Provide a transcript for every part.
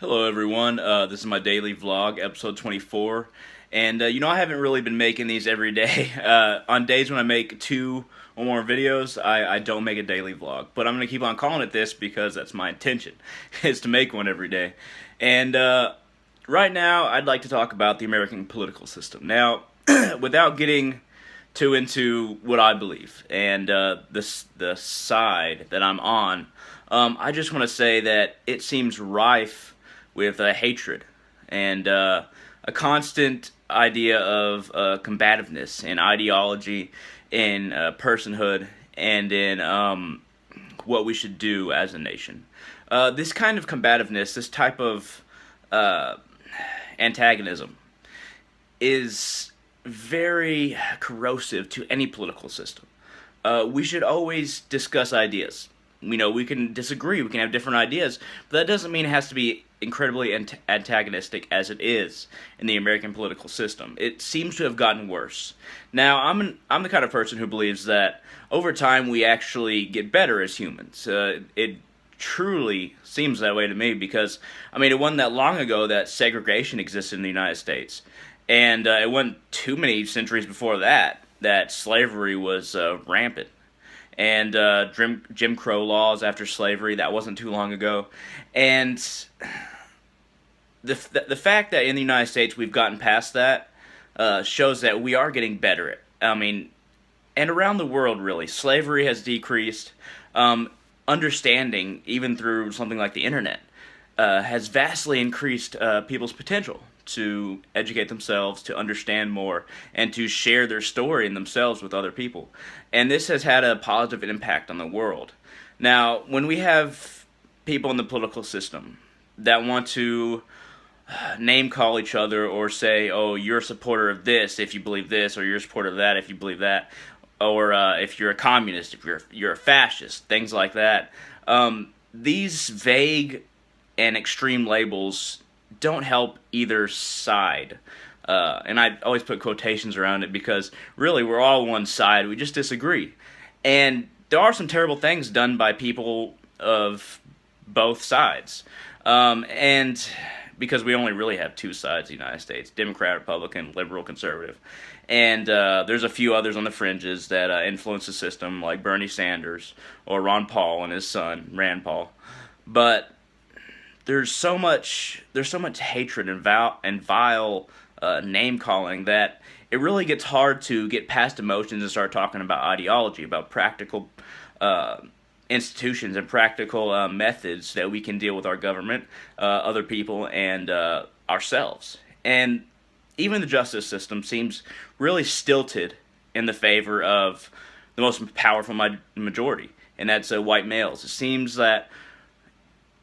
Hello everyone, this is my daily vlog, episode 24, and I haven't really been making these every day. On days when I make 2 or more videos, I don't make a daily vlog, but I'm going to keep on calling it this because that's my intention, is to make one every day. And right now, I'd like to talk about the American political system. Now, without getting too into what I believe and the side that I'm on, I just want to say that it seems rife with hatred and a constant idea of combativeness and ideology in personhood and in what we should do as a nation. This kind of combativeness, this type of antagonism, is very corrosive to any political system. We should always discuss ideas. We can disagree, we can have different ideas, but that doesn't mean it has to be incredibly antagonistic as it is in the American political system. It seems to have gotten worse. Now, I'm the kind of person who believes that over time we actually get better as humans. It truly seems that way to me because, it wasn't that long ago that segregation existed in the United States. And it wasn't too many centuries before that slavery was rampant. And Jim Crow laws after slavery, that wasn't too long ago. And the fact that in the United States we've gotten past that shows that we are getting better. And around the world, really, slavery has decreased. Understanding, even through something like the internet, has vastly increased people's potential to educate themselves, to understand more, and to share their story and themselves with other people. And this has had a positive impact on the world. Now, when we have people in the political system that want to name call each other or say, oh, you're a supporter of this if you believe this, or you're a supporter of that if you believe that, or if you're a communist, if you're a fascist, things like that, these vague and extreme labels don't help either side. And I always put quotations around it because really we're all one side, we just disagree. And there are some terrible things done by people of both sides. And because we only really have two sides in the United States, Democrat, Republican, liberal, conservative. And there's a few others on the fringes that influence the system, like Bernie Sanders or Ron Paul and his son, Rand Paul. But there's so much hatred and vile name calling that it really gets hard to get past emotions and start talking about ideology, about practical institutions and practical methods that we can deal with our government, other people, and ourselves. And even the justice system seems really stilted in the favor of the most powerful majority, and that's white males. It seems that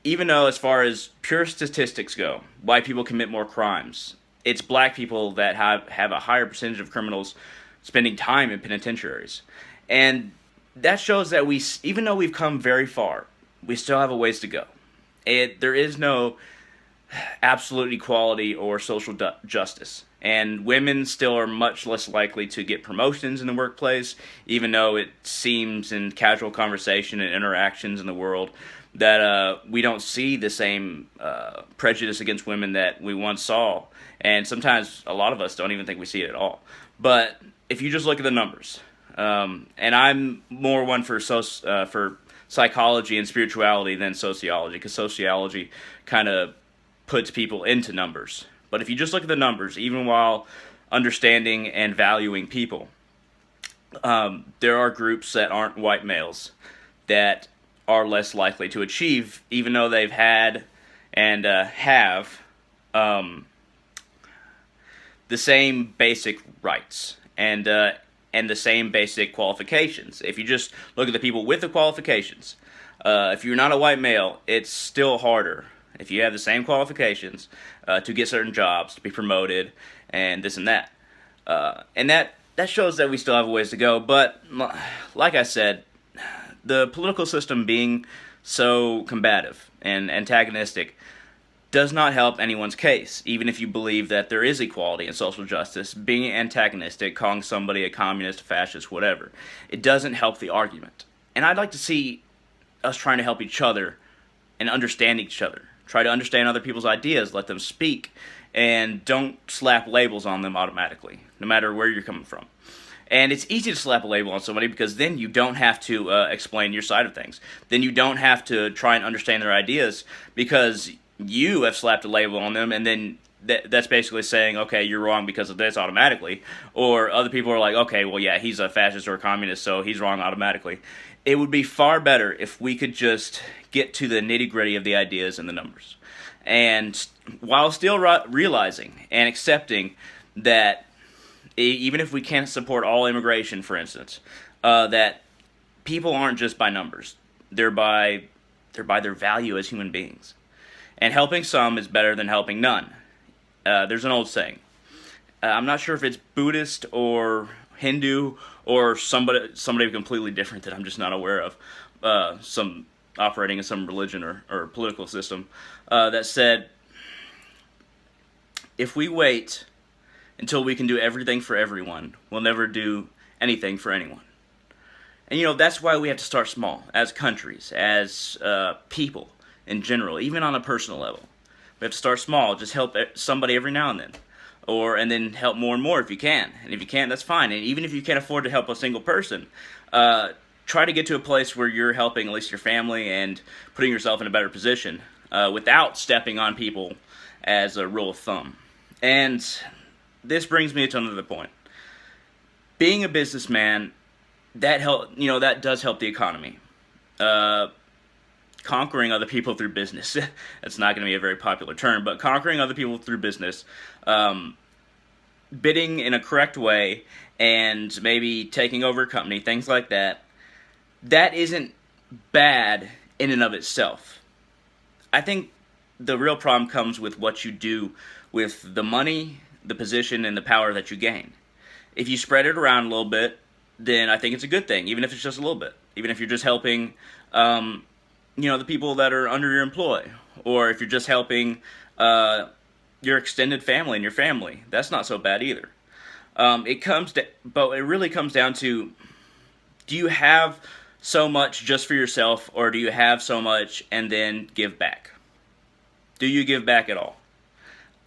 even though as far as pure statistics go, white people commit more crimes, it's black people that have a higher percentage of criminals spending time in penitentiaries. And that shows that even though we've come very far, we still have a ways to go. There is no absolute equality or social justice. And women still are much less likely to get promotions in the workplace, even though it seems in casual conversation and interactions in the world that we don't see the same prejudice against women that we once saw. And sometimes a lot of us don't even think we see it at all. But if you just look at the numbers, and I'm more one for psychology and spirituality than sociology, because sociology kind of puts people into numbers. But if you just look at the numbers, even while understanding and valuing people, there are groups that aren't white males that are less likely to achieve, even though they've had and have the same basic rights and the same basic qualifications. If you just look at the people with the qualifications, if you're not a white male, it's still harder if you have the same qualifications to get certain jobs, to be promoted, and this and that. And that shows that we still have a ways to go. But like I said, the political system being so combative and antagonistic does not help anyone's case. Even if you believe that there is equality and social justice, being antagonistic, calling somebody a communist, a fascist, whatever, it doesn't help the argument. And I'd like to see us trying to help each other and understand each other, Try to understand other people's ideas, let them speak, and don't slap labels on them automatically, no matter where you're coming from. And it's easy to slap a label on somebody because then you don't have to explain your side of things. Then you don't have to try and understand their ideas because you have slapped a label on them, and then that's basically saying, okay, you're wrong because of this automatically. Or other people are like, okay, well, yeah, he's a fascist or a communist, so he's wrong automatically. It would be far better if we could just get to the nitty-gritty of the ideas and the numbers. And while still realizing and accepting that even if we can't support all immigration, for instance, that people aren't just by numbers. They're by their value as human beings. And helping some is better than helping none. There's an old saying. I'm not sure if it's Buddhist or Hindu or somebody completely different that I'm just not aware of, some operating in some religion or political system, that said, if we wait until we can do everything for everyone, we'll never do anything for anyone. And that's why we have to start small, as countries, as people in general, even on a personal level. We have to start small, just help somebody every now and then. And then help more and more if you can. And if you can't, that's fine. And even if you can't afford to help a single person, try to get to a place where you're helping at least your family and putting yourself in a better position without stepping on people as a rule of thumb. And this brings me to another point. Being a businessman, that does help the economy. Conquering other people through business. That's not going to be a very popular term, but conquering other people through business, bidding in a correct way, and maybe taking over a company, things like that, that isn't bad in and of itself. I think the real problem comes with what you do with the money, the position, and the power that you gain. If you spread it around a little bit, then I think it's a good thing, even if it's just a little bit. Even if you're just helping the people that are under your employ, or if you're just helping your extended family and your family, that's not so bad either. But it really comes down to, do you have so much just for yourself, or do you have so much and then give back? Do you give back at all?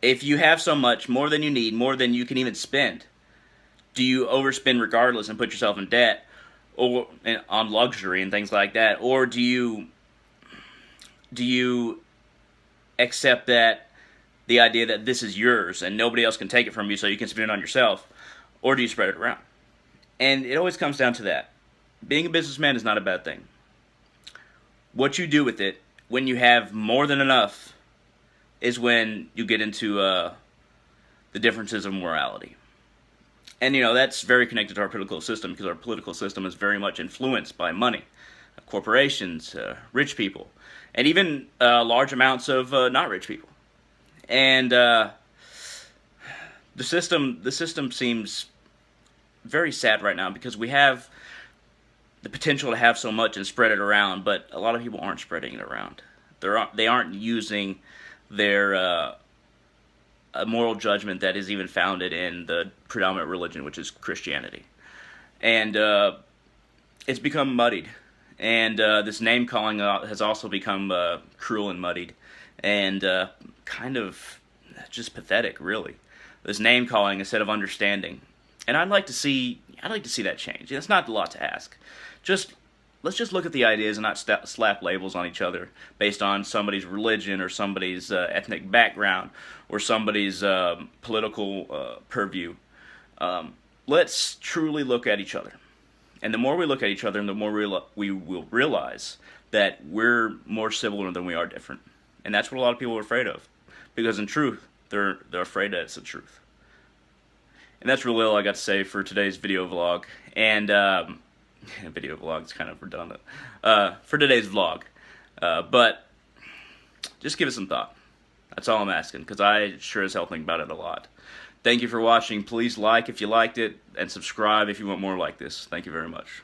If you have so much, more than you need, more than you can even spend, do you overspend regardless and put yourself in debt, or on luxury and things like that, or do you accept that the idea that this is yours and nobody else can take it from you, so you can spend it on yourself, or do you spread it around? And it always comes down to that. Being a businessman is not a bad thing. What you do with it when you have more than enough is when you get into the differences of morality. And that's very connected to our political system, because our political system is very much influenced by money, corporations, rich people, and even large amounts of not rich people. And the system seems very sad right now, because we have the potential to have so much and spread it around, but a lot of people aren't spreading it around. They aren't using their a moral judgment that is even founded in the predominant religion, which is Christianity. And it's become muddied. And this name-calling has also become cruel and muddied. And kind of just pathetic, really. This name-calling instead of understanding. And I'd like to see that change. It's not a lot to ask. Let's just look at the ideas and not slap labels on each other based on somebody's religion or somebody's ethnic background or somebody's political purview. Let's truly look at each other. And the more we look at each other, and the more we will realize that we're more similar than we are different. And that's what a lot of people are afraid of. Because in truth, they're afraid that it's the truth. And that's really all I got to say for today's video vlog. And video vlog is kind of redundant. For today's vlog. But just give it some thought. That's all I'm asking, because I sure as hell think about it a lot. Thank you for watching. Please like if you liked it, and subscribe if you want more like this. Thank you very much.